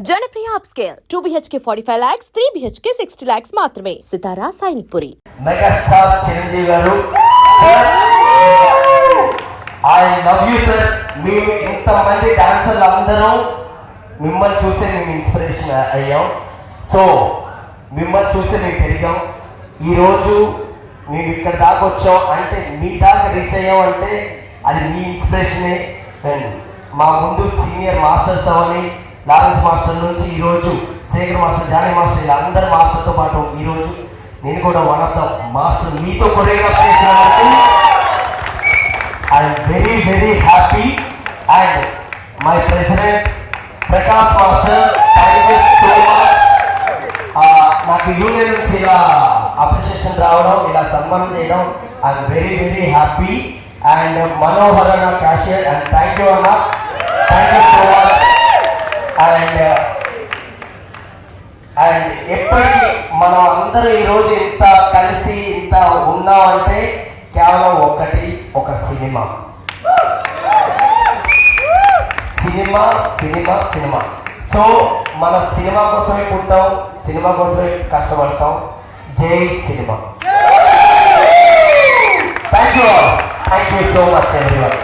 Janapriya upscale 2 BHK 45 lakhs, 3 BHK 60 lakhs మాత్రమే. సితారా Sainikpuri. Megastar Chiranjeevi గారు sir, I love you sir. మేము ఇంతమంది డాన్సర్లు అందరూ మిమ్మల్ని చూసే మేము ఇన్స్పిరేషన్ అయ్యాం. సో మిమ్మల్ని చూసే మేము పెరిగాం. ఈరోజు మేము ఇక్కడ దాకా వచ్చాం అంటే, మీ దాకా రీచ్ అయ్యాం అంటే అది మీ ఇన్స్పిరేషనే. మా ముందు సీనియర్ మాస్టర్స్ అవని, లారెన్స్ మాస్టర్ నుంచి ఈరోజు శేఖర్ మాస్టర్, జానీ మాస్టర్, ఇలా అందరు మాస్టర్తో పాటు ఈరోజు నేను కూడా వన్ ఆఫ్ ద మాస్టర్ మీతో కొరియోగ్రాఫ్ చేసిన వరకు I'm very very happy. And my president Prakash master, thank you so much. నాకు యూనియన్ నుంచి ఇలా అప్రిషియేషన్ రావడం, ఇలా సన్మానం చేయడం I'm very very happy. And Manohar అన్న క్యాషియర్, అండ్ థ్యాంక్ యూ అన్న, thank you so much. And ఎప్పటికీ మనం అందరూ ఈరోజు ఇంత కలిసి ఇంత ఉన్నామంటే కేవలం ఒక cinema cinema cinema cinema. So మన సినిమా కోసమే పుట్టాం, సినిమా కోసమే కష్టపడతాం. జై cinema. Thank you so much everyone.